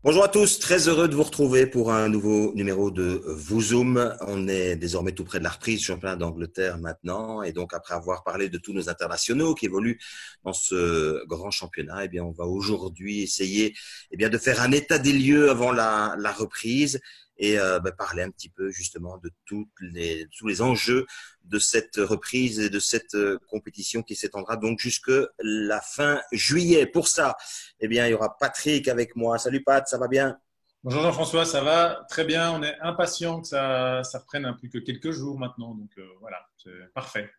Bonjour à tous, très heureux de vous retrouver pour un nouveau numéro de VooZoom. On est désormais tout près de la reprise du championnat d'Angleterre maintenant, et donc après avoir parlé de tous nos internationaux qui évoluent dans ce grand championnat, on va aujourd'hui essayer de faire un état des lieux avant la reprise et parler un petit peu justement de tous les enjeux de cette reprise et de cette compétition qui s'étendra donc jusque la fin juillet. Pour ça, il y aura Patrick avec moi. Salut Pat, ça va bien? Bonjour Jean-François, ça va très bien. On est impatient que ça reprenne un plus que quelques jours maintenant. Donc voilà, c'est parfait.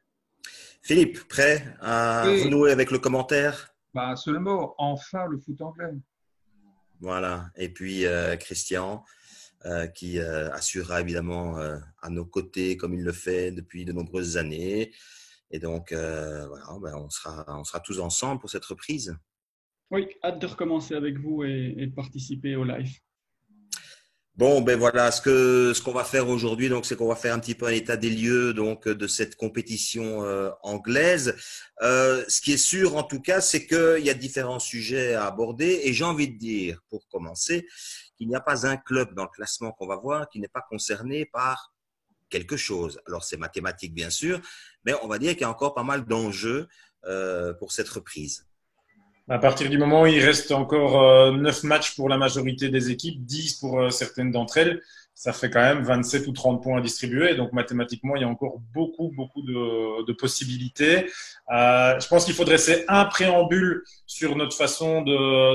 Philippe, prêt à Oui, renouer avec le commentaire? seulement, enfin le foot anglais. Voilà. Et puis Christian, qui assurera évidemment à nos côtés comme il le fait depuis de nombreuses années. Et donc, voilà, on sera tous ensemble pour cette reprise. Oui, hâte de recommencer avec vous et de participer au live. Bon, ben voilà, ce qu'on va faire aujourd'hui, donc, c'est qu'on va faire un petit peu un état des lieux donc de cette compétition anglaise. Ce qui est sûr, en tout cas, c'est qu'il y a différents sujets à aborder, et j'ai envie de dire, pour commencer, qu'il n'y a pas un club dans le classement qu'on va voir qui n'est pas concerné par quelque chose. Alors, c'est mathématique, bien sûr, mais on va dire qu'il y a encore pas mal d'enjeux pour cette reprise. À partir du moment où il reste encore 9 matchs pour la majorité des équipes, 10 pour certaines d'entre elles, ça fait quand même 27 ou 30 points à distribuer. Donc mathématiquement, il y a encore beaucoup de possibilités. Je pense qu'il faut dresser un préambule sur notre façon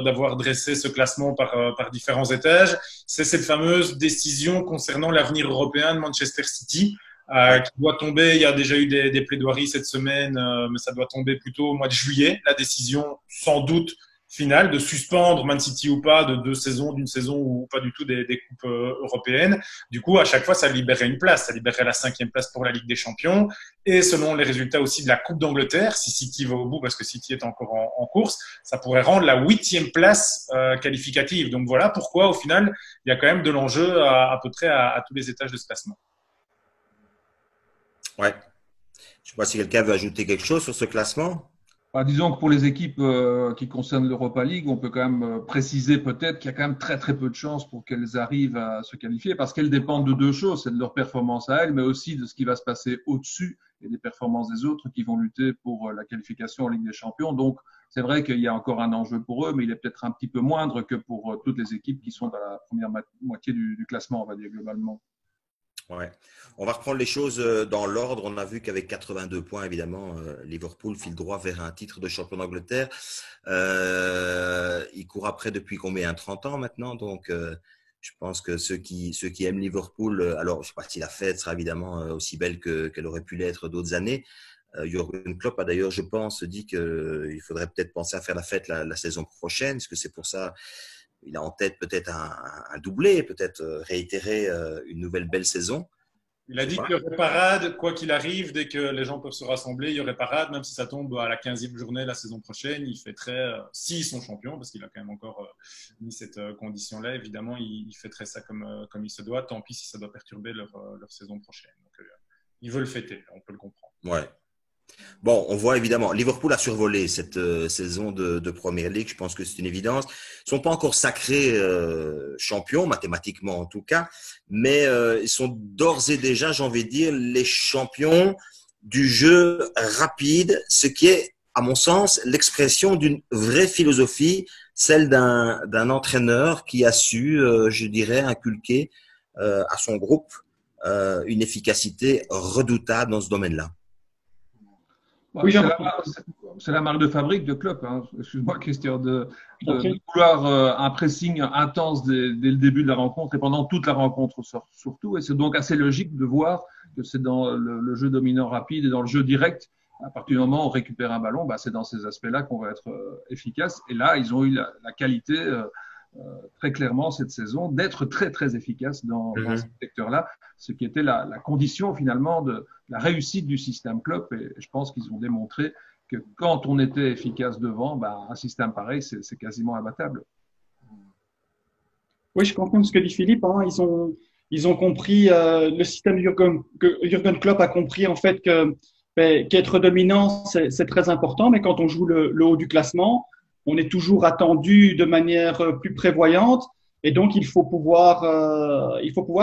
d'avoir dressé ce classement par différents étages. C'est cette fameuse décision concernant l'avenir européen de Manchester City. Qui doit tomber. Il y a déjà eu des plaidoiries cette semaine, mais ça doit tomber plutôt au mois de juillet. La décision, sans doute, finale de suspendre Man City ou pas de 2 saisons, d'une saison ou pas du tout des coupes européennes. Du coup, à chaque fois, ça libérerait une place. Ça libérerait la 5e place pour la Ligue des Champions. Et selon les résultats aussi de la Coupe d'Angleterre, si City va au bout, parce que City est encore en course, ça pourrait rendre la 8e place qualificative. Donc voilà pourquoi, au final, il y a quand même de l'enjeu à peu près à tous les étages de ce classement. Ouais. Je ne sais pas si quelqu'un veut ajouter quelque chose sur ce classement. Disons que pour les équipes qui concernent l'Europa League, on peut quand même préciser peut-être qu'il y a quand même très peu de chances pour qu'elles arrivent à se qualifier parce qu'elles dépendent de deux choses, c'est de leur performance à elles, mais aussi de ce qui va se passer au-dessus et des performances des autres qui vont lutter pour la qualification en Ligue des Champions. Donc, c'est vrai qu'il y a encore un enjeu pour eux, mais il est peut-être un petit peu moindre que pour toutes les équipes qui sont dans la première moitié du classement, on va dire globalement. Ouais. On va reprendre les choses dans l'ordre. On a vu qu'avec 82 points, évidemment, Liverpool file droit vers un titre de champion d'Angleterre. Il court après depuis combien? 30 ans maintenant. Donc, je pense que ceux qui aiment Liverpool, alors je ne sais pas si la fête sera évidemment aussi belle qu'elle aurait pu l'être d'autres années. Jürgen Klopp a d'ailleurs, je pense, dit qu'il faudrait peut-être penser à faire la fête la saison prochaine, parce que c'est pour ça. Il a en tête peut-être un doublé, peut-être réitérer une nouvelle belle saison. Il a dit qu'il y aurait parade, quoi qu'il arrive, dès que les gens peuvent se rassembler, il y aurait parade, même si ça tombe à la 15e journée la saison prochaine. Il fêterait, s'ils sont champions, parce qu'il a quand même encore mis cette condition-là, évidemment, il fêterait ça comme il se doit. Tant pis si ça doit perturber leur saison prochaine. Donc, il veut le fêter, on peut le comprendre. Ouais. Bon, on voit évidemment, Liverpool a survolé cette saison de Premier League. Je pense que c'est une évidence. Ils sont pas encore sacrés champions, mathématiquement en tout cas, mais ils sont d'ores et déjà, j'ai envie de dire, les champions du jeu rapide, ce qui est, à mon sens, l'expression d'une vraie philosophie, celle d'un entraîneur qui a su, je dirais, inculquer à son groupe une efficacité redoutable dans ce domaine-là. Oui, C'est Jean. la marque de fabrique de Klopp. Hein. Excuse-moi, Christian, de Ok. vouloir un pressing intense dès le début de la rencontre et pendant toute la rencontre surtout. Et c'est donc assez logique de voir que c'est dans le jeu dominant rapide et dans le jeu direct. À partir du moment où on récupère un ballon, c'est dans ces aspects-là qu'on va être efficace. Et là, ils ont eu la qualité très clairement cette saison d'être très efficaces dans ce secteur-là, ce qui était la condition finalement de la réussite du système Klopp. Et je pense qu'ils ont démontré que quand on était efficace devant, un système pareil, c'est quasiment imbattable. Oui, je confirme ce que dit Philippe. Hein. Ils ont compris, le système que Jürgen Klopp a compris en fait qu'être dominant, c'est très important, mais quand on joue le haut du classement, on est toujours attendu de manière plus prévoyante. Et donc, il faut pouvoir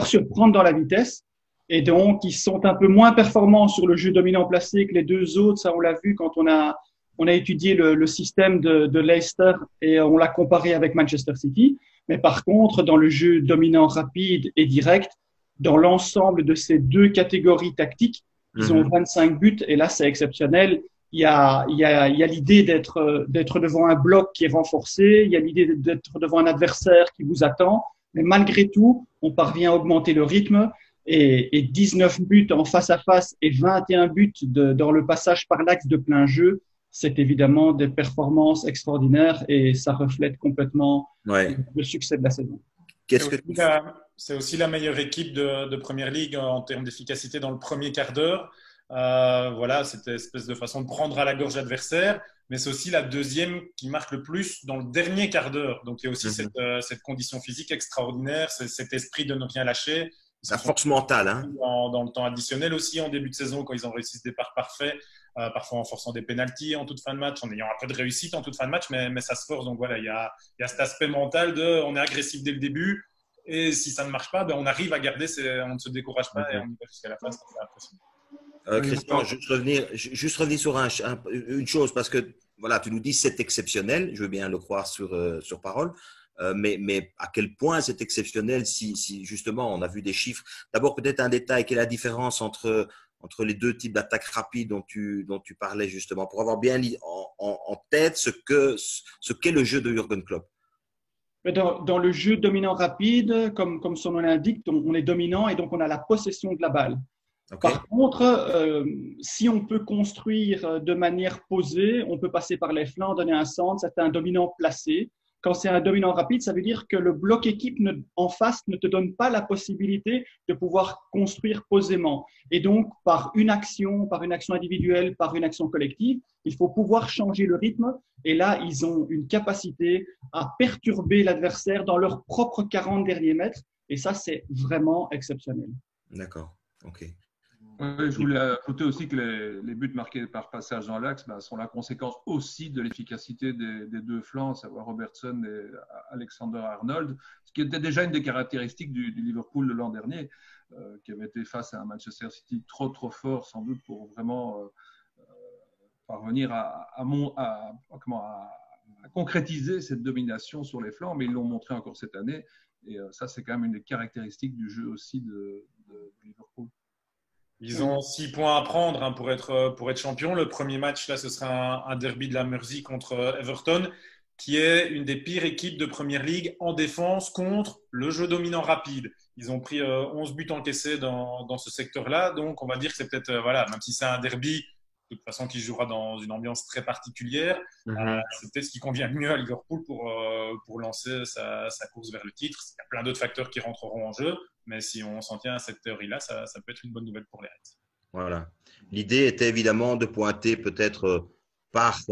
surprendre dans la vitesse. Et donc, ils sont un peu moins performants sur le jeu dominant placé que les deux autres. Ça, on l'a vu quand on a étudié le système de Leicester et on l'a comparé avec Manchester City. Mais par contre, dans le jeu dominant rapide et direct, dans l'ensemble de ces deux catégories tactiques, ils ont 25 buts et là, c'est exceptionnel. Il y a l'idée d'être devant un bloc qui est renforcé. Il y a l'idée d'être devant un adversaire qui vous attend. Mais malgré tout, on parvient à augmenter le rythme et 19 buts en face à face et 21 buts dans le passage par l'axe de plein jeu. C'est évidemment des performances extraordinaires et ça reflète complètement le succès de la saison. C'est aussi la meilleure équipe de Première Ligue en termes d'efficacité dans le premier quart d'heure. Voilà, cette espèce de façon de prendre à la gorge l'adversaire, mais c'est aussi la deuxième qui marque le plus dans le dernier quart d'heure. Donc, il y a aussi cette condition physique extraordinaire, cet esprit de ne rien lâcher. La force mentale. Hein. Dans le temps additionnel aussi, en début de saison, quand ils ont réussi ce départ parfait, parfois en forçant des pénaltys en toute fin de match, en ayant un peu de réussite en toute fin de match, mais ça se force. Donc voilà, il y a cet aspect mental on est agressif dès le début, et si ça ne marche pas, on arrive à garder, on ne se décourage pas et on y va jusqu'à la fin. C'est impressionnant. Christian, juste revenir sur une chose, parce que voilà, tu nous dis c'est exceptionnel, je veux bien le croire sur parole, mais à quel point c'est exceptionnel si justement on a vu des chiffres. D'abord peut-être un détail, quelle est la différence entre les deux types d'attaques rapides dont tu parlais justement, pour avoir bien en tête ce qu'est le jeu de Jürgen Klopp. Dans le jeu dominant rapide, comme son nom l'indique, on est dominant et donc on a la possession de la balle. Okay. Par contre, si on peut construire de manière posée, on peut passer par les flancs, donner un centre, c'est un dominant placé. Quand c'est un dominant rapide, ça veut dire que le bloc équipe en face ne te donne pas la possibilité de pouvoir construire posément. Et donc, par une action individuelle, par une action collective, il faut pouvoir changer le rythme. Et là, ils ont une capacité à perturber l'adversaire dans leurs propres 40 derniers mètres. Et ça, c'est vraiment exceptionnel. D'accord. OK. Oui, je voulais ajouter aussi que les buts marqués par passage dans l'axe sont la conséquence aussi de l'efficacité des deux flancs, à savoir Robertson et Alexander Arnold, ce qui était déjà une des caractéristiques du Liverpool de l'an dernier, qui avait été face à un Manchester City trop fort sans doute pour vraiment parvenir à concrétiser cette domination sur les flancs, mais ils l'ont montré encore cette année et ça c'est quand même une des caractéristiques du jeu aussi de Liverpool. Ils ont 6 points à prendre pour être champion. Le premier match, là, ce sera un derby de la Mersey contre Everton, qui est une des pires équipes de Première Ligue en défense contre le jeu dominant rapide. Ils ont pris 11 buts encaissés dans ce secteur-là. Donc, on va dire que c'est peut-être, même si c'est un derby, de toute façon, qui jouera dans une ambiance très particulière, c'est peut-être ce qui convient mieux à Liverpool pour lancer sa course vers le titre. Il y a plein d'autres facteurs qui rentreront en jeu. Mais si on s'en tient à cette théorie-là, ça peut être une bonne nouvelle pour les Reds. Voilà. L'idée était évidemment de pointer peut-être par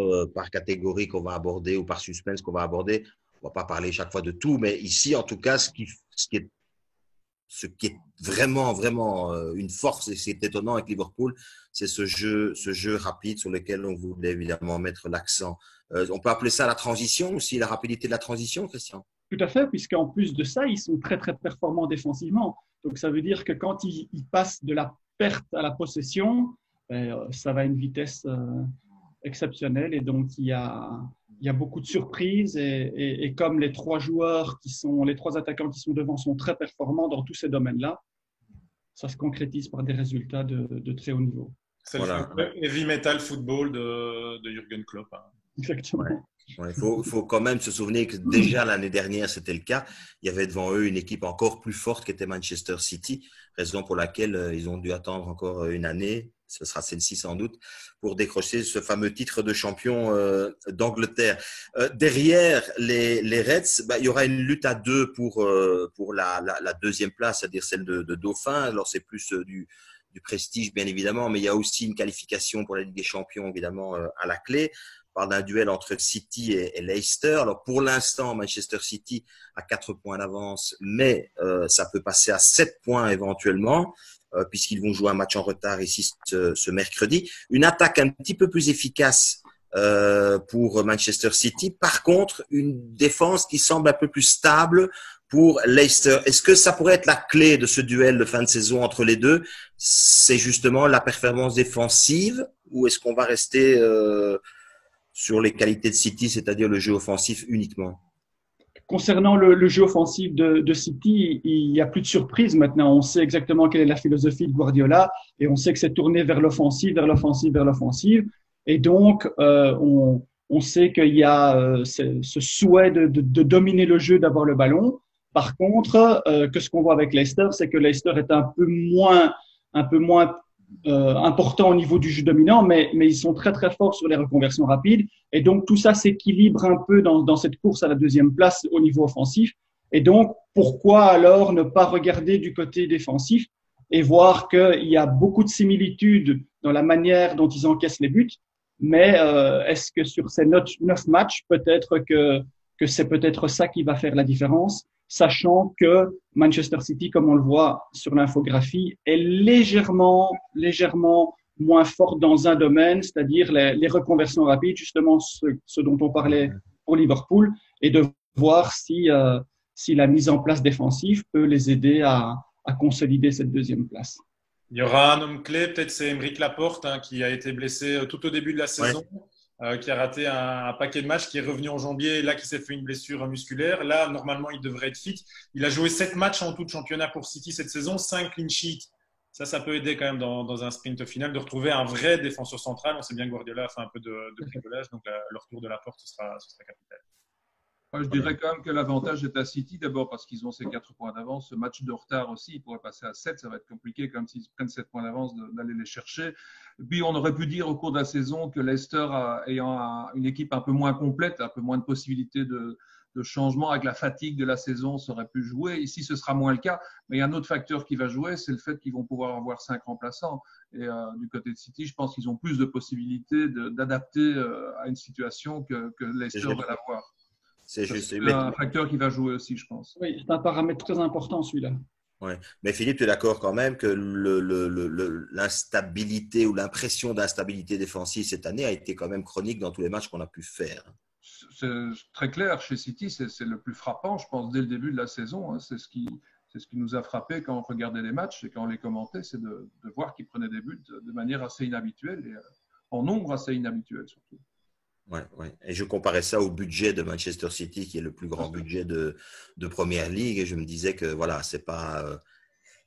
catégorie qu'on va aborder ou par suspense qu'on va aborder. On ne va pas parler chaque fois de tout, mais ici, en tout cas, ce qui est vraiment une force et c'est étonnant avec Liverpool, c'est ce jeu rapide sur lequel on voulait évidemment mettre l'accent. On peut appeler ça la transition aussi, la rapidité de la transition, Christian? Tout à fait, puisqu'en plus de ça, ils sont très, très performants défensivement. Donc, ça veut dire que quand ils passent de la perte à la possession, ça va à une vitesse exceptionnelle. Et donc, il y a beaucoup de surprises. Et comme les trois attaquants qui sont devant sont très performants dans tous ces domaines-là, ça se concrétise par des résultats de très haut niveau. C'est le heavy metal football de Jürgen Klopp. Hein. Exactement. Ouais. Il faut quand même se souvenir que déjà l'année dernière, c'était le cas. Il y avait devant eux une équipe encore plus forte qui était Manchester City, raison pour laquelle ils ont dû attendre encore une année, ce sera celle-ci sans doute, pour décrocher ce fameux titre de champion d'Angleterre. Derrière les Reds, il y aura une lutte à deux pour la deuxième place, c'est-à-dire celle de Dauphin. Alors c'est plus du prestige bien évidemment, mais il y a aussi une qualification pour la Ligue des Champions évidemment à la clé. On parle d'un duel entre City et Leicester. Alors pour l'instant, Manchester City a 4 points d'avance, mais ça peut passer à 7 points éventuellement, puisqu'ils vont jouer un match en retard ici ce mercredi. Une attaque un petit peu plus efficace pour Manchester City. Par contre, une défense qui semble un peu plus stable pour Leicester. Est-ce que ça pourrait être la clé de ce duel de fin de saison entre les deux? C'est justement la performance défensive ou est-ce qu'on va rester sur les qualités de City, c'est-à-dire le jeu offensif uniquement? Concernant le jeu offensif de City, il n'y a plus de surprise maintenant. On sait exactement quelle est la philosophie de Guardiola et on sait que c'est tourné vers l'offensive, vers l'offensive, vers l'offensive. Et donc, on sait qu'il y a ce souhait de dominer le jeu, d'avoir le ballon. Par contre, que ce qu'on voit avec Leicester, c'est que Leicester est un peu moins important au niveau du jeu dominant, mais ils sont très très forts sur les reconversions rapides. Et donc tout ça s'équilibre un peu dans cette course à la deuxième place au niveau offensif. Et donc pourquoi alors ne pas regarder du côté défensif et voir qu'il y a beaucoup de similitudes dans la manière dont ils encaissent les buts, mais est-ce que sur ces 9 matchs, peut-être que c'est peut-être ça qui va faire la différence, sachant que Manchester City, comme on le voit sur l'infographie, est légèrement moins forte dans un domaine, c'est-à-dire les reconversions rapides, justement ce dont on parlait pour Liverpool, et de voir si la mise en place défensive peut les aider à consolider cette deuxième place. Il y aura un homme clé, peut-être c'est Aymeric Laporte, qui a été blessé tout au début de la saison. Qui a raté un paquet de matchs, qui est revenu en janvier, là qui s'est fait une blessure musculaire. Là, normalement, il devrait être fit. Il a joué 7 matchs en tout de championnat pour City cette saison, 5 clean sheets. Ça peut aider quand même dans un sprint final de retrouver un vrai défenseur central. On sait bien que Guardiola a fait un peu de bricolage, donc le retour de Laporte, ce sera capital. Moi, je dirais quand même que l'avantage est à City, d'abord parce qu'ils ont ces 4 points d'avance. Ce match de retard aussi, ils pourraient passer à 7. Ça va être compliqué quand même s'ils prennent 7 points d'avance d'aller les chercher. Puis on aurait pu dire au cours de la saison que Leicester, ayant une équipe un peu moins complète, un peu moins de possibilités de changement avec la fatigue de la saison, ça aurait pu jouer. Ici, ce sera moins le cas. Mais il y a un autre facteur qui va jouer, c'est le fait qu'ils vont pouvoir avoir 5 remplaçants. Et du côté de City, je pense qu'ils ont plus de possibilités d'adapter à une situation que Leicester va l'avoir. C'est juste un facteur qui va jouer aussi, je pense. Oui, c'est un paramètre très important, celui-là. Ouais. Mais Philippe, tu es d'accord quand même que l'instabilité ou l'impression d'instabilité défensive cette année a été quand même chronique dans tous les matchs qu'on a pu faire. C'est très clair. Chez City, c'est le plus frappant, je pense, dès le début de la saison. C'est ce qui nous a frappé quand on regardait les matchs et quand on les commentait, c'est de voir qu'ils prenaient des buts de manière assez inhabituelle et en nombre assez inhabituel surtout. Ouais. Et je comparais ça au budget de Manchester City, qui est le plus grand budget de Première Ligue. Et je me disais que voilà, c'est pas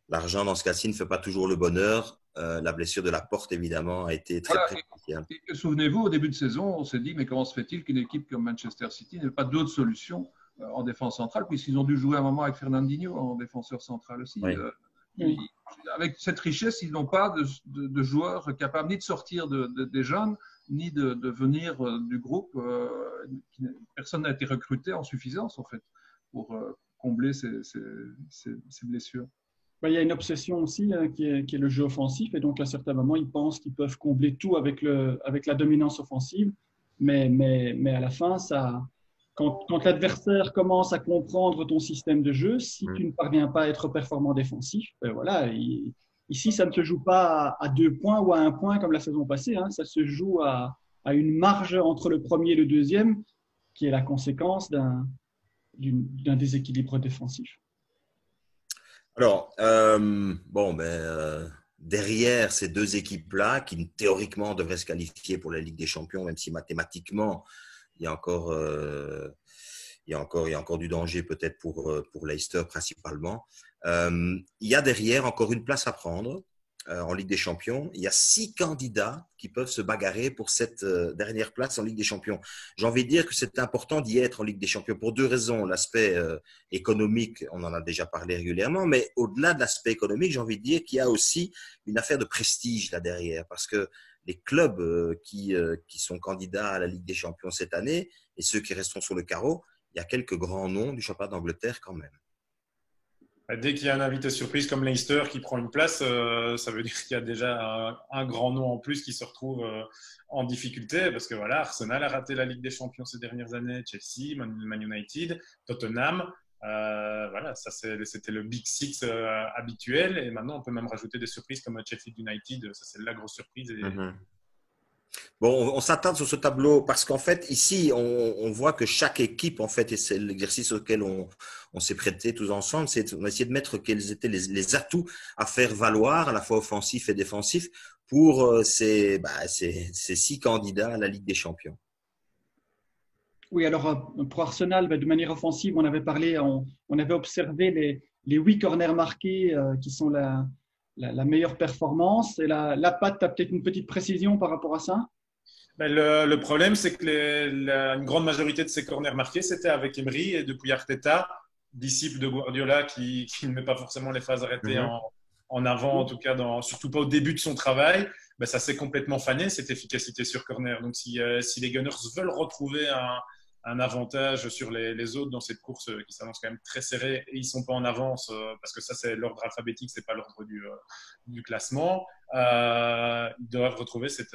l'argent dans ce cas-ci ne fait pas toujours le bonheur. La blessure de Laporte, évidemment, a été très préjudiciable. Souvenez-vous, au début de saison, on s'est dit mais comment se fait-il qu'une équipe comme Manchester City n'ait pas d'autre solution en défense centrale, puisqu'ils ont dû jouer un moment avec Fernandinho en défenseur central aussi. Oui. Avec cette richesse, ils n'ont pas de joueurs capables ni de sortir des jeunes, ni de venir du groupe. Personne n'a été recruté en suffisance, en fait, pour combler ces blessures. Il y a une obsession aussi qui est le jeu offensif. Et donc, à certains moments, ils pensent qu'ils peuvent combler tout avec la dominance offensive. Mais à la fin, quand l'adversaire commence à comprendre ton système de jeu, si tu ne parviens pas à être performant défensif, voilà, ici, ça ne se joue pas à 2 points ou à 1 point comme la saison passée. Ça se joue à une marge entre le premier et le deuxième, qui est la conséquence d'un déséquilibre défensif. Alors, derrière ces deux équipes-là, qui théoriquement devraient se qualifier pour la Ligue des Champions, même si mathématiquement, il y a encore du danger peut-être pour Leicester principalement. Il y a derrière encore une place à prendre en Ligue des Champions. Il y a 6 candidats qui peuvent se bagarrer pour cette dernière place en Ligue des Champions. J'ai envie de dire que c'est important d'y être en Ligue des Champions pour 2 raisons. L'aspect économique, on en a déjà parlé régulièrement, mais au-delà de l'aspect économique, j'ai envie de dire qu'il y a aussi une affaire de prestige là derrière, parce que les clubs qui sont candidats à la Ligue des Champions cette année et ceux qui resteront sur le carreau, il y a quelques grands noms du championnat d'Angleterre quand même. Dès qu'il y a un invité surprise comme Leicester qui prend une place, ça veut dire qu'il y a déjà un grand nom en plus qui se retrouve en difficulté, parce que voilà, Arsenal a raté la Ligue des Champions ces dernières années, Chelsea, Man United, Tottenham. Voilà, ça c'était le Big Six habituel, et maintenant on peut même rajouter des surprises comme Sheffield United. Ça c'est la grosse surprise. Bon, on s'attarde sur ce tableau parce qu'en fait, ici, on voit que chaque équipe, en fait, et c'est l'exercice auquel on s'est prêté tous ensemble, c'est d'essayer de mettre quels étaient les atouts à faire valoir, à la fois offensifs et défensifs, pour ces 6 candidats à la Ligue des Champions. Oui, alors pour Arsenal, de manière offensive, on avait parlé, on avait observé les 8 corners marqués qui sont la meilleure performance. Et la Pat, tu as peut-être une petite précision par rapport à ça? Ben, le problème, c'est que une grande majorité de ces corners marqués, c'était avec Emery et depuis Arteta, disciple de Guardiola qui ne met pas forcément les phases arrêtées en avant, en tout cas, surtout pas au début de son travail. Ben, ça s'est complètement fané, cette efficacité sur corner. Donc, si les Gunners veulent retrouver un avantage sur les autres dans cette course qui s'annonce quand même très serrée et ils sont pas en avance parce que ça c'est l'ordre alphabétique, c'est pas l'ordre du classement. Ils doivent retrouver cette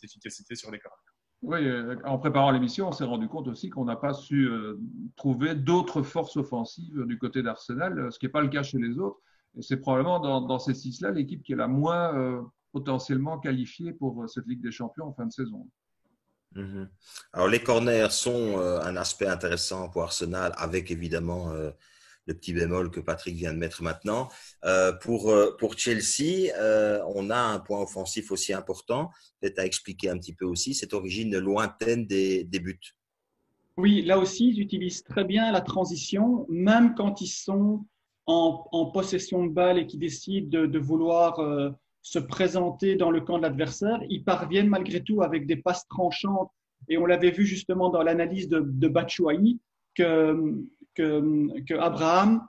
efficacité sur les corners. Oui, en préparant l'émission, on s'est rendu compte aussi qu'on n'a pas su trouver d'autres forces offensives du côté d'Arsenal, ce qui n'est pas le cas chez les autres. Et c'est probablement dans ces 6-là l'équipe qui est la moins potentiellement qualifiée pour cette Ligue des Champions en fin de saison. Alors, les corners sont un aspect intéressant pour Arsenal, avec évidemment le petit bémol que Patrick vient de mettre maintenant. Pour Chelsea, on a un point offensif aussi important, peut-être à expliquer un petit peu aussi, cette origine lointaine des buts. Oui, là aussi, ils utilisent très bien la transition, même quand ils sont en possession de balle et qui décident de vouloir se présenter dans le camp de l'adversaire, ils parviennent malgré tout avec des passes tranchantes. Et on l'avait vu justement dans l'analyse de Batshuayi que Abraham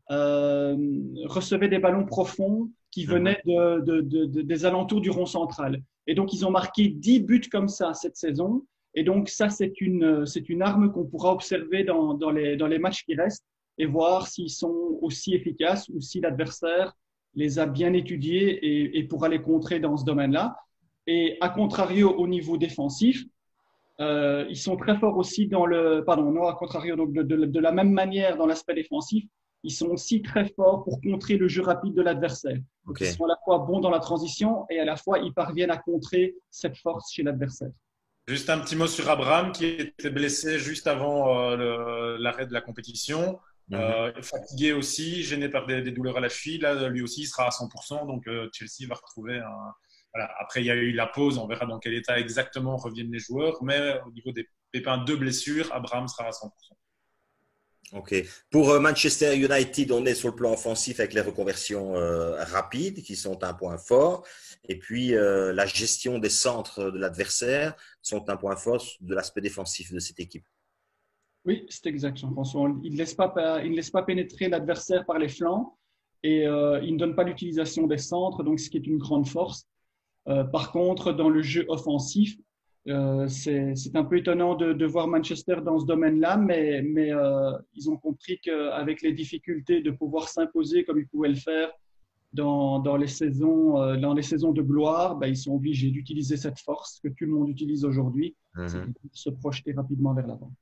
recevait des ballons profonds qui venaient des alentours du rond central. Et donc, ils ont marqué 10 buts comme ça cette saison. Et donc, ça, c'est une arme qu'on pourra observer dans les matchs qui restent et voir s'ils sont aussi efficaces ou si l'adversaire les a bien étudiés et pourra les contrer dans ce domaine-là. Et à contrario, au niveau défensif, ils sont très forts aussi à contrario, donc de la même manière dans l'aspect défensif, ils sont aussi très forts pour contrer le jeu rapide de l'adversaire. Okay. Ils sont à la fois bons dans la transition et à la fois ils parviennent à contrer cette force chez l'adversaire. Juste un petit mot sur Abraham qui était blessé juste avant l'arrêt de la compétition. Fatigué aussi, gêné par des douleurs à la cheville. Là, lui aussi, il sera à 100%. Donc, Chelsea va retrouver un… Voilà. Après, il y a eu la pause. On verra dans quel état exactement reviennent les joueurs. Mais au niveau des pépins de blessures, Abraham sera à 100%. Ok. Pour Manchester United, on est sur le plan offensif avec les reconversions rapides qui sont un point fort. Et puis, la gestion des centres de l'adversaire sont un point fort de l'aspect défensif de cette équipe. Oui, c'est exact, Jean-François. Il ne laisse pas pénétrer l'adversaire par les flancs et il ne donne pas l'utilisation des centres, donc ce qui est une grande force. Par contre, dans le jeu offensif, c'est un peu étonnant de voir Manchester dans ce domaine-là, mais ils ont compris qu'avec les difficultés de pouvoir s'imposer comme ils pouvaient le faire dans les saisons de gloire, ils sont obligés d'utiliser cette force que tout le monde utilise aujourd'hui, c'est de se projeter rapidement vers l'avant.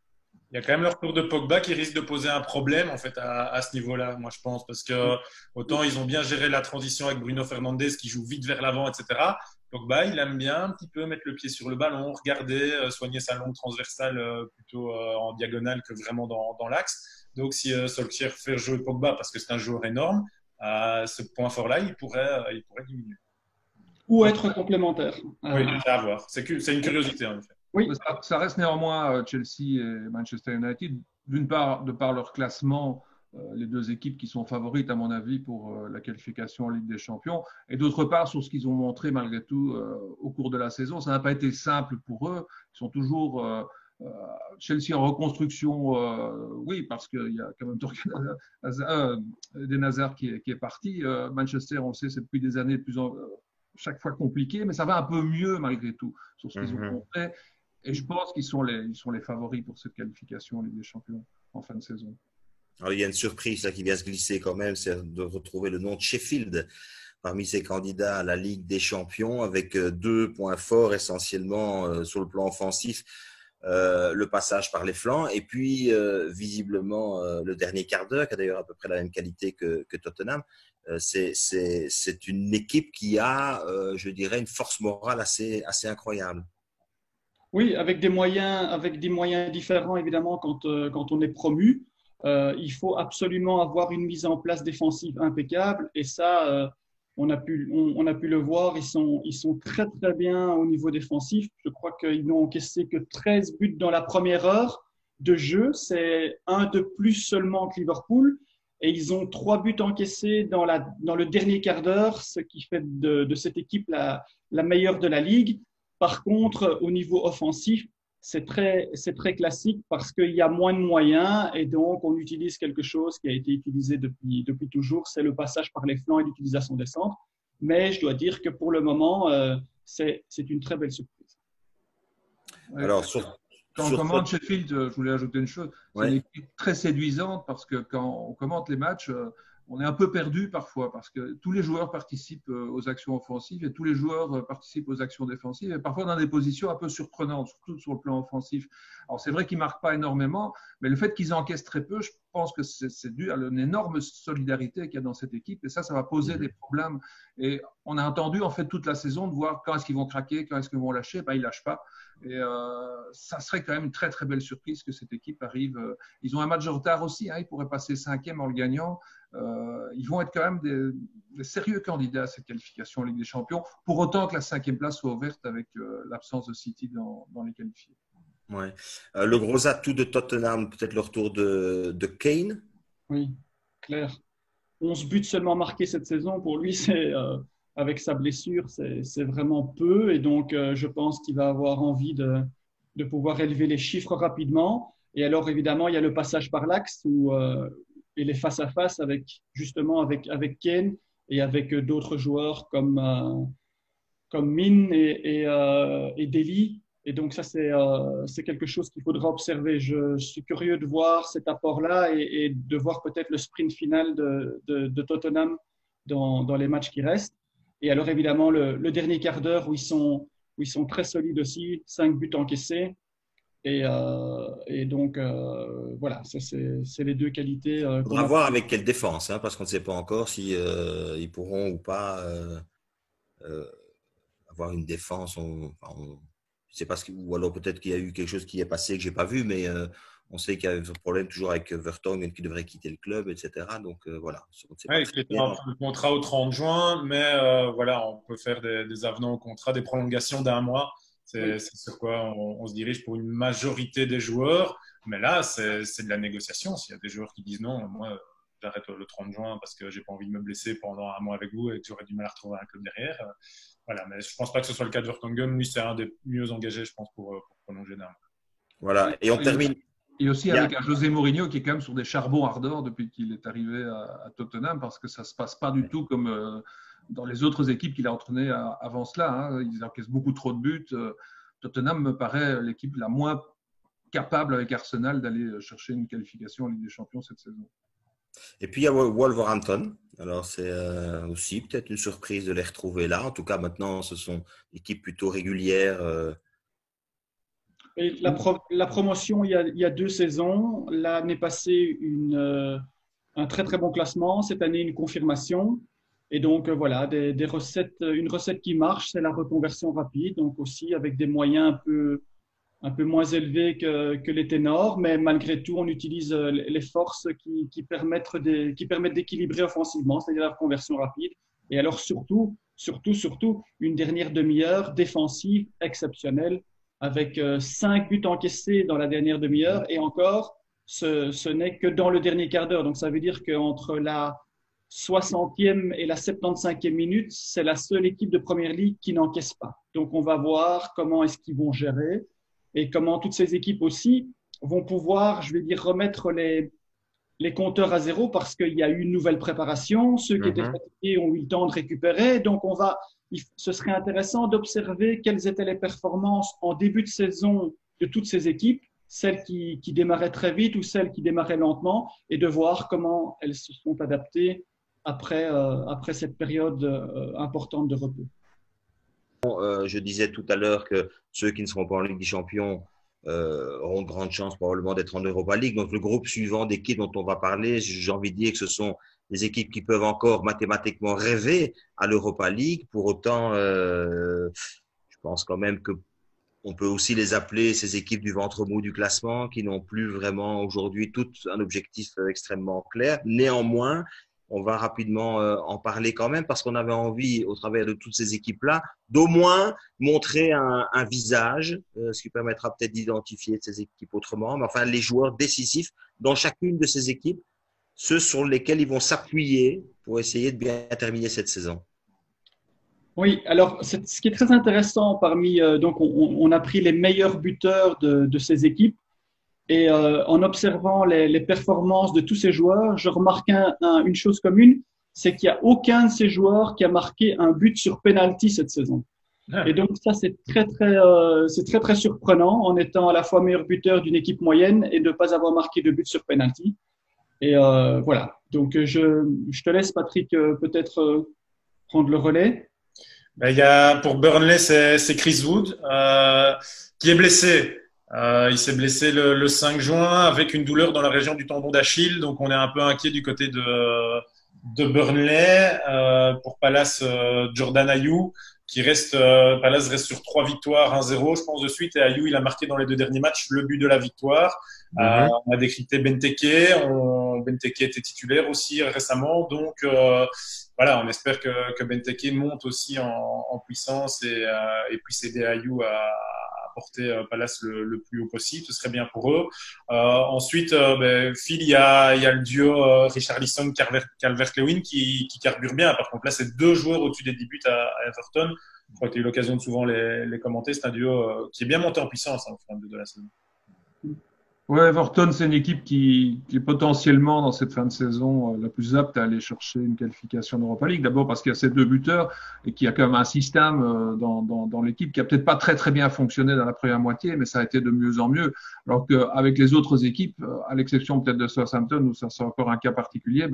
Il y a quand même le retour de Pogba qui risque de poser un problème en fait à ce niveau-là, moi je pense, parce que autant ils ont bien géré la transition avec Bruno Fernandes qui joue vite vers l'avant, etc. Pogba, il aime bien un petit peu mettre le pied sur le ballon, regarder, soigner sa longue transversale plutôt en diagonale que vraiment dans l'axe. Donc si Solskjaer fait jouer Pogba parce que c'est un joueur énorme, ce point fort-là, il pourrait diminuer. Ou être complémentaire. Oui, c'est à voir. C'est une curiosité en effet. Oui. Ça reste néanmoins Chelsea et Manchester United, d'une part, de par leur classement, les deux équipes qui sont favorites, à mon avis, pour la qualification en Ligue des Champions, et d'autre part, sur ce qu'ils ont montré malgré tout au cours de la saison. Ça n'a pas été simple pour eux. Ils sont toujours Chelsea en reconstruction, oui, parce qu'il y a quand même Eden Hazard qui est parti. Manchester, on le sait, c'est depuis des années chaque fois compliqué, mais ça va un peu mieux malgré tout sur ce qu'ils ont montré. Et je pense qu'ils sont les favoris pour cette qualification en Ligue des Champions en fin de saison. Alors, il y a une surprise là, qui vient se glisser quand même, c'est de retrouver le nom de Sheffield parmi ces candidats à la Ligue des Champions, avec 2 points forts essentiellement sur le plan offensif, le passage par les flancs, et puis visiblement le dernier quart d'heure, qui a d'ailleurs à peu près la même qualité que Tottenham. C'est une équipe qui a, je dirais, une force morale assez incroyable. Oui, avec des moyens différents, évidemment, quand on est promu. Il faut absolument avoir une mise en place défensive impeccable. Et ça, on a pu le voir. Ils sont très, très bien au niveau défensif. Je crois qu'ils n'ont encaissé que 13 buts dans la première heure de jeu. C'est un de plus seulement que Liverpool. Et ils ont 3 buts encaissés dans le dernier quart d'heure, ce qui fait de cette équipe la meilleure de la ligue. Par contre, au niveau offensif, c'est très classique parce qu'il y a moins de moyens et donc on utilise quelque chose qui a été utilisé depuis toujours, c'est le passage par les flancs et l'utilisation des centres. Mais je dois dire que pour le moment, c'est une très belle surprise. Alors, quand on commente Sheffield, je voulais ajouter une chose, c'est ouais. une équipe très séduisante parce que quand on commente les matchs, on est un peu perdu parfois parce que tous les joueurs participent aux actions offensives et tous les joueurs participent aux actions défensives et parfois dans des positions un peu surprenantes, surtout sur le plan offensif. Alors c'est vrai qu'ils ne marquent pas énormément, mais le fait qu'ils encaissent très peu, je pense que c'est dû à une énorme solidarité qu'il y a dans cette équipe et ça va poser des problèmes. Et on a entendu en fait toute la saison de voir quand est-ce qu'ils vont craquer, quand est-ce qu'ils vont lâcher, ils ne lâchent pas. Et ça serait quand même une très très belle surprise que cette équipe arrive. Ils ont un match de retard aussi, ils pourraient passer 5e en le gagnant. Ils vont être quand même des sérieux candidats à cette qualification en Ligue des Champions, pour autant que la 5e place soit ouverte avec l'absence de City dans les qualifiés. Ouais. Le gros atout de Tottenham, peut-être le retour de Kane. Oui, clair. 11 buts seulement marqués cette saison, pour lui, avec sa blessure, c'est vraiment peu. Et donc, je pense qu'il va avoir envie de pouvoir élever les chiffres rapidement. Et alors, évidemment, il y a le passage par l'axe et les face-à-face justement avec Kane et avec d'autres joueurs comme Min et Deli. Et donc, ça, c'est quelque chose qu'il faudra observer. Je suis curieux de voir cet apport-là et de voir peut-être le sprint final de Tottenham dans les matchs qui restent. Et alors, évidemment, le dernier quart d'heure où ils sont très solides aussi, 5 buts encaissés. Et donc, voilà, ça, c'est les deux qualités. On faudra voir avec quelle défense, parce qu'on ne sait pas encore si ils pourront ou pas avoir une défense. Je sais pas ou alors peut-être qu'il y a eu quelque chose qui est passé que j'ai pas vu, mais on sait qu'il y a un problème toujours avec Vertonghen qui devrait quitter le club, etc. Donc voilà. On ne sait pas Il était en le contrat au 30 juin, mais voilà, on peut faire des avenants au contrat, des prolongations d'1 mois. C'est sur quoi on se dirige pour une majorité des joueurs. Mais là, c'est de la négociation. S'il y a des joueurs qui disent non, moi, j'arrête le 30 juin parce que j'ai pas envie de me blesser pendant 1 mois avec vous et que j'aurais du mal à retrouver un club derrière. Voilà, mais je pense pas que ce soit le cas de Vertonghen. Lui, c'est un des mieux engagés, je pense, pour prolonger d'un mois. Voilà, et on termine. Et aussi avec un José Mourinho qui est quand même sur des charbons ardents depuis qu'il est arrivé à Tottenham, parce que ça ne se passe pas du tout comme dans les autres équipes qu'il a entraînées avant cela. Ils encaissent beaucoup trop de buts. Tottenham me paraît l'équipe la moins capable avec Arsenal d'aller chercher une qualification en Ligue des Champions cette saison. Et puis il y a Wolverhampton. Alors c'est aussi peut-être une surprise de les retrouver là. En tout cas, maintenant, ce sont des équipes plutôt régulières. Et la promotion, il y a 2 saisons. L'année passée, un très très bon classement. Cette année, une confirmation. Et donc voilà, une recette qui marche, c'est la reconversion rapide. Donc aussi avec des moyens un peu moins élevés que les ténors, mais malgré tout, on utilise les forces qui permettent d'équilibrer offensivement, c'est-à-dire la reconversion rapide. Et alors surtout, une dernière demi-heure défensive exceptionnelle, avec 5 buts encaissés dans la dernière demi-heure, et encore, ce n'est que dans le dernier quart d'heure. Donc ça veut dire qu'entre la 60e et la 75e minute, c'est la seule équipe de Première Ligue qui n'encaisse pas. Donc on va voir comment est-ce qu'ils vont gérer et comment toutes ces équipes aussi vont pouvoir, je vais dire, remettre les compteurs à zéro parce qu'il y a eu une nouvelle préparation. Ceux qui étaient fatigués ont eu le temps de récupérer. Donc ce serait intéressant d'observer quelles étaient les performances en début de saison de toutes ces équipes, celles qui démarraient très vite ou celles qui démarraient lentement, et de voir comment elles se sont adaptées après cette période importante de repos. Je disais tout à l'heure que ceux qui ne seront pas en Ligue des Champions auront de grandes chances probablement d'être en Europa League. Donc le groupe suivant d'équipes dont on va parler, j'ai envie de dire que ce sont des équipes qui peuvent encore mathématiquement rêver à l'Europa League. Pour autant, je pense quand même que on peut aussi les appeler ces équipes du ventre mou du classement qui n'ont plus vraiment aujourd'hui tout un objectif extrêmement clair. Néanmoins, on va rapidement en parler quand même parce qu'on avait envie, au travers de toutes ces équipes-là, d'au moins montrer un visage, ce qui permettra peut-être d'identifier ces équipes autrement. Mais enfin, les joueurs décisifs dans chacune de ces équipes, ceux sur lesquels ils vont s'appuyer pour essayer de bien terminer cette saison. Oui, alors ce qui est très intéressant parmi, donc on a pris les meilleurs buteurs de ces équipes et en observant les performances de tous ces joueurs, je remarque une chose commune, c'est qu'il n'y a aucun de ces joueurs qui a marqué un but sur penalty cette saison. Et donc ça c'est très surprenant en étant à la fois meilleur buteur d'une équipe moyenne et de ne pas avoir marqué de but sur penalty. Et voilà, donc je te laisse Patrick peut-être prendre le relais. Ben, pour Burnley, c'est Chris Wood qui est blessé. Il s'est blessé le 5 juin avec une douleur dans la région du tendon d'Achille, donc on est un peu inquiet du côté de Burnley. Pour Palace, Jordan Ayew qui Palace reste sur 3 victoires, 1-0 je pense de suite, et Ayew il a marqué dans les 2 derniers matchs le but de la victoire. On a décrypté Benteke, Benteke était titulaire aussi récemment, donc voilà, on espère que Benteke monte aussi en puissance et puisse aider Ayew à porter Palace le plus haut possible. Ce serait bien pour eux. Ensuite, Phil, il y a le duo Richarlison Calvert-Lewin qui carbure bien. Par contre, là, c'est 2 joueurs au-dessus des 10 buts à Everton. Je crois que tu as eu l'occasion de souvent les commenter. C'est un duo qui est bien monté en puissance au fur et à mesure de la saison. Ouais, Everton, c'est une équipe qui est potentiellement, dans cette fin de saison, la plus apte à aller chercher une qualification d'Europa League. D'abord parce qu'il y a ces 2 buteurs et qu'il y a quand même un système dans l'équipe qui a peut-être pas très bien fonctionné dans la première moitié, mais ça a été de mieux en mieux. Alors qu'avec les autres équipes, à l'exception peut-être de Southampton, où ça c'est encore un cas particulier,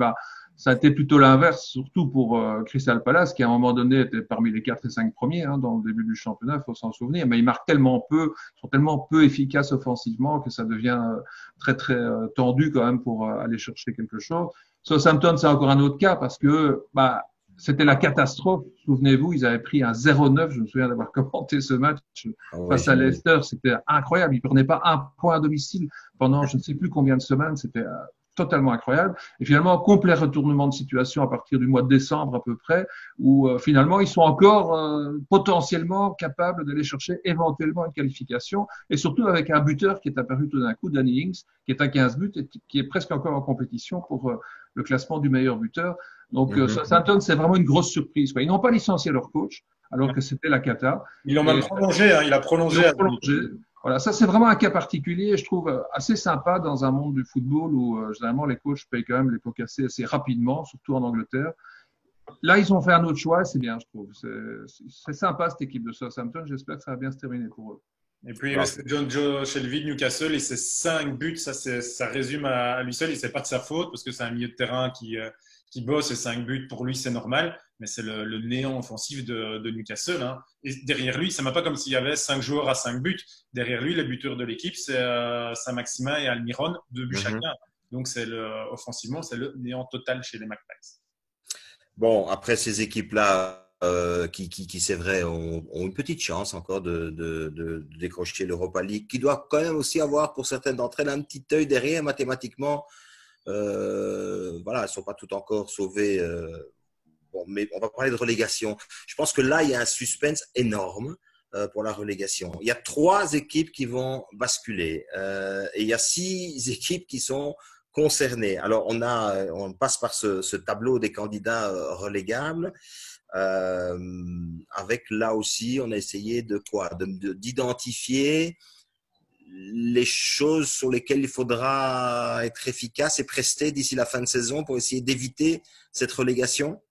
ça a été plutôt l'inverse, surtout pour Crystal Palace, qui à un moment donné était parmi les 4 et 5 premiers dans le début du championnat, il faut s'en souvenir. Mais ils marquent tellement peu, sont tellement peu efficaces offensivement que ça devient très tendu quand même pour aller chercher quelque chose. Southampton, c'est encore un autre cas parce que c'était la catastrophe. Souvenez-vous, ils avaient pris un 0-9. Je me souviens d'avoir commenté ce match face à Leicester. C'était incroyable. Ils prenaient pas un point à domicile pendant je ne sais plus combien de semaines. C'était totalement incroyable. Et finalement, complet retournement de situation à partir du mois de décembre à peu près, où finalement, ils sont encore potentiellement capables d'aller chercher éventuellement une qualification, et surtout avec un buteur qui est apparu tout d'un coup, Danny Ings, qui est à 15 buts et qui est presque encore en compétition pour le classement du meilleur buteur. Donc, Southampton, c'est vraiment une grosse surprise, quoi. Ils n'ont pas licencié leur coach, alors que c'était la cata. Ils l'ont même prolongé, il a prolongé. Voilà, ça c'est vraiment un cas particulier, je trouve assez sympa dans un monde du football où généralement les coachs payent quand même les pots cassés assez rapidement, surtout en Angleterre. Là, ils ont fait un autre choix, c'est bien, je trouve. C'est sympa cette équipe de Southampton, j'espère que ça va bien se terminer pour eux. Et puis, John Joe Shelby de Newcastle, et ses 5 buts, ça résume à lui seul, et c'est pas de sa faute parce que c'est un milieu de terrain qui bosse, et 5 buts pour lui c'est normal, mais c'est le néant offensif de Newcastle. Hein. Et derrière lui, ça m'a pas comme s'il y avait 5 joueurs à 5 buts. Derrière lui, les buteurs de l'équipe, c'est Saint-Maximin et Almiron, 2 buts chacun. Donc offensivement, c'est le néant total chez les Magpies. Bon, après ces équipes-là, qui c'est vrai, ont une petite chance encore de décrocher l'Europa League, qui doit quand même aussi avoir, pour certaines d'entre elles, un petit œil derrière mathématiquement. Voilà, elles ne sont pas toutes encore sauvées. Mais on va parler de relégation. Je pense que là, il y a un suspense énorme pour la relégation. Il y a 3 équipes qui vont basculer et il y a 6 équipes qui sont concernées. Alors, on passe par ce tableau des candidats relégables. Avec là aussi, on a essayé d'identifier les choses sur lesquelles il faudra être efficace et prester d'ici la fin de saison pour essayer d'éviter cette relégation?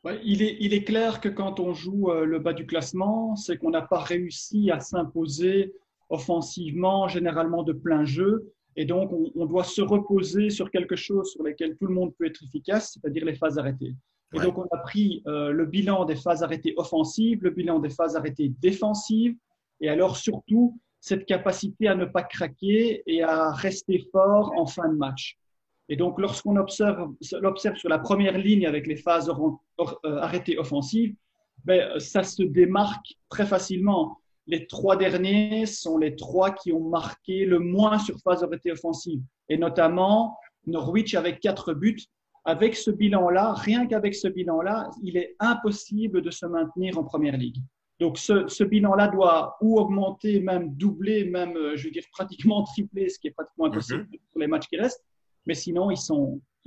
Ouais, il est clair que quand on joue le bas du classement, c'est qu'on n'a pas réussi à s'imposer offensivement, généralement de plein jeu. Et donc, on doit se reposer sur quelque chose sur lequel tout le monde peut être efficace, c'est-à-dire les phases arrêtées. Et donc, on a pris le bilan des phases arrêtées offensives, le bilan des phases arrêtées défensives, et alors surtout, cette capacité à ne pas craquer et à rester fort en fin de match. Et donc, lorsqu'on l'observe sur la première ligne avec les phases arrêtées offensives, ça se démarque très facilement. les 3 derniers sont les 3 qui ont marqué le moins sur phase d'arrêté offensive. Et notamment Norwich avec 4 buts. Avec ce bilan-là, rien qu'avec ce bilan-là, il est impossible de se maintenir en première ligue. Donc, ce bilan-là doit ou augmenter, même doubler, même, je veux dire, pratiquement tripler, ce qui est pratiquement impossible pour les matchs qui restent. Mais sinon, ils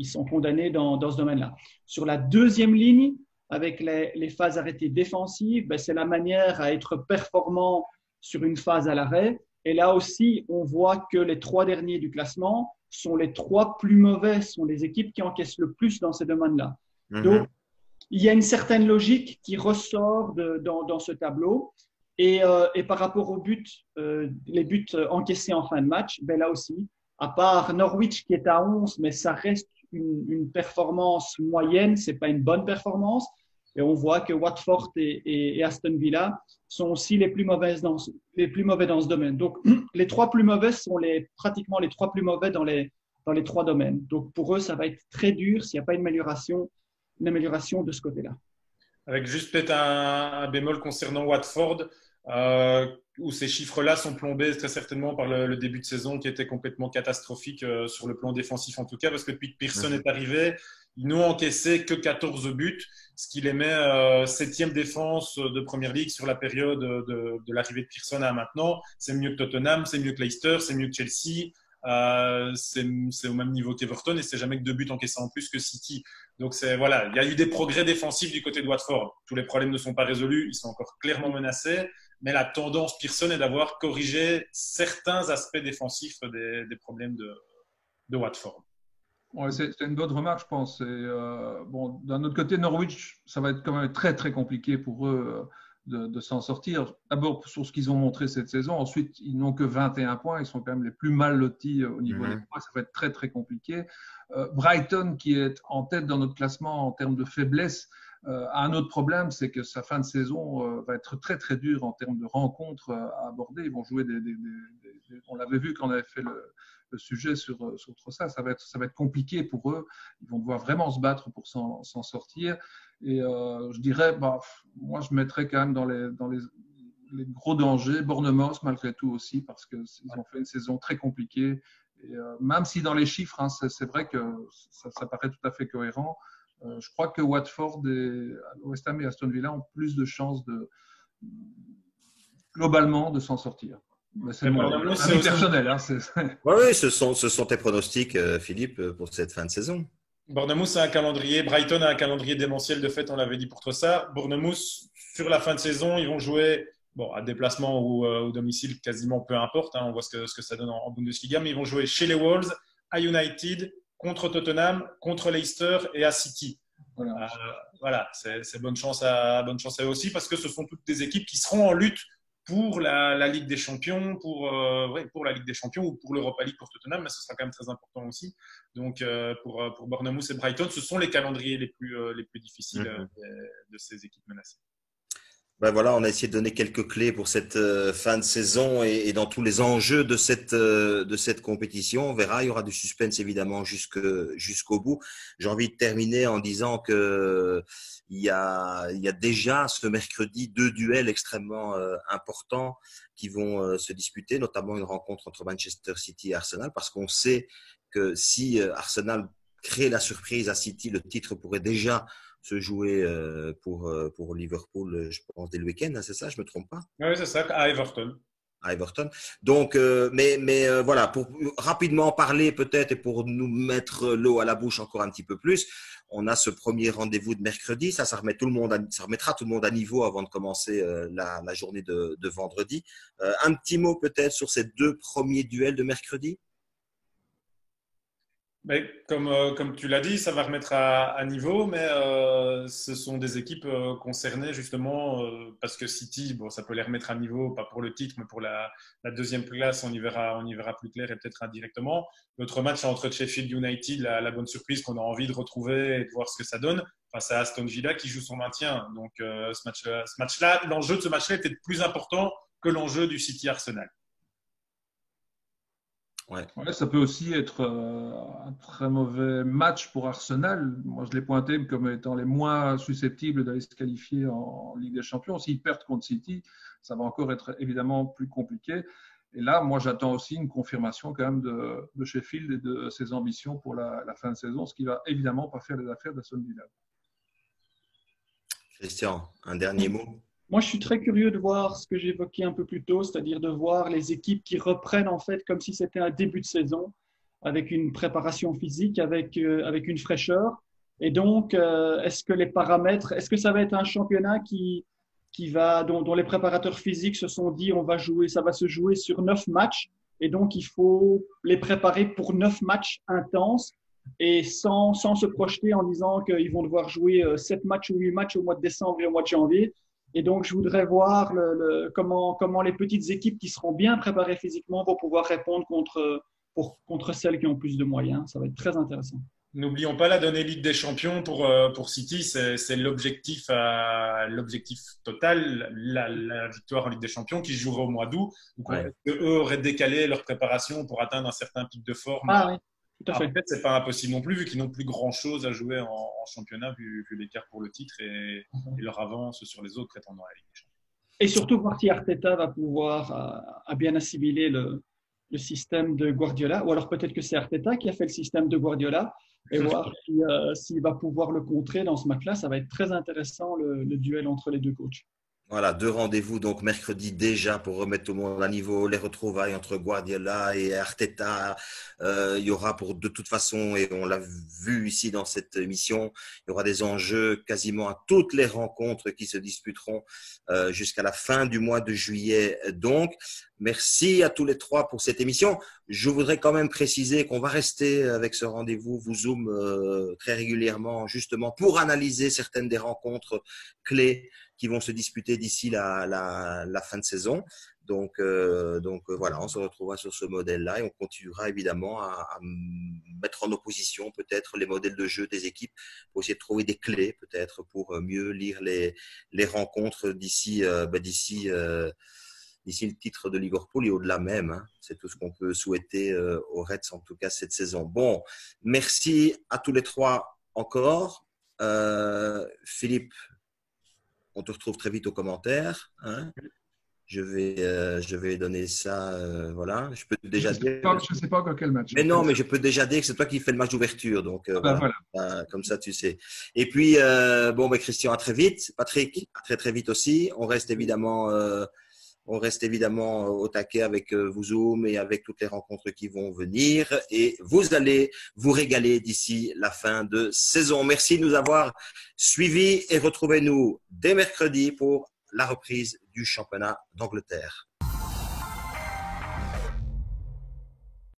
sont condamnés dans ce domaine-là. Sur la deuxième ligne, avec les phases arrêtées défensives, ben, c'est la manière à être performant sur une phase à l'arrêt. Et là aussi, on voit que les 3 derniers du classement sont les 3 plus mauvais, sont les équipes qui encaissent le plus dans ces domaines-là. Donc, il y a une certaine logique qui ressort dans ce tableau. Et par rapport aux buts, les buts encaissés en fin de match, ben là aussi, à part Norwich qui est à 11, mais ça reste une performance moyenne, ce n'est pas une bonne performance. Et on voit que Watford et Aston Villa sont aussi les plus mauvais dans ce domaine. Donc, les 3 plus mauvais sont pratiquement les 3 plus mauvais dans les 3 domaines. Donc, pour eux, ça va être très dur s'il n'y a pas une amélioration de ce côté-là. Avec juste peut-être un bémol concernant Watford, où ces chiffres-là sont plombés très certainement par le début de saison qui était complètement catastrophique sur le plan défensif en tout cas, parce que depuis que Pearson est arrivé, ils n'ont encaissé que 14 buts, ce qui les met 7e défense de Premier League sur la période de l'arrivée de Pearson à maintenant. C'est mieux que Tottenham, c'est mieux que Leicester, c'est mieux que Chelsea. C'est au même niveau qu'Everton et c'est jamais que 2 buts encaissés en plus que City. Donc voilà, il y a eu des progrès défensifs du côté de Watford. Tous les problèmes ne sont pas résolus, ils sont encore clairement menacés, mais la tendance Pearson est d'avoir corrigé certains aspects défensifs des problèmes de Watford. Ouais, c'est une bonne remarque, je pense. Bon, d'un autre côté, Norwich, ça va être quand même très très compliqué pour eux de s'en sortir. D'abord sur ce qu'ils ont montré cette saison. Ensuite, ils n'ont que 21 points. Ils sont quand même les plus mal lotis au niveau des points. Ça va être très, très compliqué. Brighton, qui est en tête dans notre classement en termes de faiblesse, a un autre problème, c'est que sa fin de saison va être très, très dure en termes de rencontres à aborder. Ils vont jouer on l'avait vu quand on avait fait le sujet sur ça. Ça va être compliqué pour eux. Ils vont devoir vraiment se battre pour s'en sortir. Et je dirais, moi, je mettrais quand même dans les gros dangers Bournemouth, malgré tout aussi, parce qu'ils ont fait une saison très compliquée. Et même si dans les chiffres, hein, c'est vrai que ça paraît tout à fait cohérent, je crois que Watford, West Ham et Aston Villa ont plus de chances globalement de s'en sortir. Mais c'est mon avis personnel. Hein, oui, ce sont tes pronostics, Philippe, pour cette fin de saison. Bournemouth a un calendrier, Brighton a un calendrier démentiel de fait, on l'avait dit pour Trossard. Bournemouth, sur la fin de saison, ils vont jouer à déplacement ou au domicile, quasiment peu importe. Hein, on voit ce que ça donne en Bundesliga, mais ils vont jouer chez les Wolves, à United, contre Tottenham, contre Leicester et à City. Voilà, c'est bonne chance à eux aussi, parce que ce sont toutes des équipes qui seront en lutte pour la Ligue des Champions, pour la Ligue des Champions ou pour l'Europa League pour Tottenham, mais ce sera quand même très important aussi. Donc pour Bournemouth et Brighton, ce sont les calendriers les plus difficiles de ces équipes menacées. Ben voilà, on a essayé de donner quelques clés pour cette fin de saison et dans tous les enjeux de cette compétition. On verra, il y aura du suspense évidemment jusqu'au bout. J'ai envie de terminer en disant que il y a déjà ce mercredi 2 duels extrêmement importants qui vont se disputer, notamment une rencontre entre Manchester City et Arsenal, parce qu'on sait que si Arsenal crée la surprise à City, le titre pourrait déjà se jouer pour Liverpool, je pense, dès le week-end, hein, c'est ça, je me trompe pas? Oui, c'est ça, à Everton. À Everton. Donc, mais voilà, pour rapidement parler peut-être et pour nous mettre l'eau à la bouche encore un petit peu plus, on a ce premier rendez-vous de mercredi. Ça remettra tout le monde à niveau avant de commencer la journée de vendredi. Un petit mot peut-être sur ces 2 premiers duels de mercredi. Mais comme tu l'as dit, ça va remettre à niveau, mais ce sont des équipes concernées justement parce que City, ça peut les remettre à niveau, pas pour le titre, mais pour la deuxième place, on y verra plus clair et peut-être indirectement. L'autre match entre Sheffield United, la bonne surprise qu'on a envie de retrouver et de voir ce que ça donne, face à Aston Villa qui joue son maintien. Donc ce match-là, l'enjeu de ce match-là était plus important que l'enjeu du City Arsenal. Ouais. Ouais, ça peut aussi être un très mauvais match pour Arsenal. Moi, je l'ai pointé comme étant les moins susceptibles d'aller se qualifier en Ligue des Champions. S'ils perdent contre City, ça va encore être évidemment plus compliqué. Et là, moi, j'attends aussi une confirmation quand même de Sheffield et de ses ambitions pour la fin de saison, ce qui va évidemment pas faire les affaires d'Aston Villa. Christian, un dernier mot? Moi, je suis très curieux de voir ce que j'évoquais un peu plus tôt, c'est-à-dire de voir les équipes qui reprennent en fait comme si c'était un début de saison, avec une préparation physique, avec une fraîcheur. Et donc, est-ce que les paramètres, est-ce que ça va être un championnat dont les préparateurs physiques se sont dit, ça va se jouer sur 9 matchs, et donc il faut les préparer pour 9 matchs intenses, et sans se projeter en disant qu'ils vont devoir jouer 7 matchs ou 8 matchs au mois de décembre et au mois de janvier. Et donc, je voudrais voir comment les petites équipes qui seront bien préparées physiquement vont pouvoir répondre contre celles qui ont plus de moyens. Ça va être très intéressant. N'oublions pas la donnée Ligue des Champions pour City, c'est l'objectif total, la victoire en Ligue des Champions qui se jouera au mois d'août. Ouais. Eux auraient décalé leur préparation pour atteindre un certain pic de forme. Ah oui, tout à fait. Après, c'est pas impossible non plus vu qu'ils n'ont plus grand chose à jouer en championnat vu l'écart pour le titre et leur avance sur les autres prétendants à la Ligue des Champions. Et surtout voir si Arteta va pouvoir à bien assimiler le système de Guardiola, ou alors peut-être que c'est Arteta qui a fait le système de Guardiola, et voir s'il va pouvoir le contrer dans ce match-là. Ça va être très intéressant le duel entre les deux coachs. Voilà, 2 rendez-vous donc mercredi déjà pour remettre tout le monde à niveau, les retrouvailles entre Guardiola et Arteta. Il y aura de toute façon, et on l'a vu ici dans cette émission, il y aura des enjeux quasiment à toutes les rencontres qui se disputeront jusqu'à la fin du mois de juillet. Donc, merci à tous les 3 pour cette émission. Je voudrais quand même préciser qu'on va rester avec ce rendez-vous Zoom très régulièrement, justement pour analyser certaines des rencontres clés qui vont se disputer d'ici la fin de saison. Donc voilà, on se retrouvera sur ce modèle-là et on continuera évidemment à mettre en opposition peut-être les modèles de jeu des équipes pour essayer de trouver des clés peut-être pour mieux lire les rencontres d'ici le titre de Liverpool et au-delà même. Hein. C'est tout ce qu'on peut souhaiter aux Reds en tout cas cette saison. Bon, merci à tous les 3 encore. Philippe, on te retrouve très vite aux commentaires. Hein. Je vais donner ça. Voilà. Je peux déjà dire. Je ne sais pas encore quel match. Mais non, mais je peux déjà dire que c'est toi qui fais le match d'ouverture. Donc, voilà. Comme ça, tu sais. Et puis, Christian, à très vite. Patrick, à très, très vite aussi. On reste évidemment au taquet avec Zoom et avec toutes les rencontres qui vont venir. Et vous allez vous régaler d'ici la fin de saison. Merci de nous avoir suivis et retrouvez-nous dès mercredi pour la reprise du championnat d'Angleterre.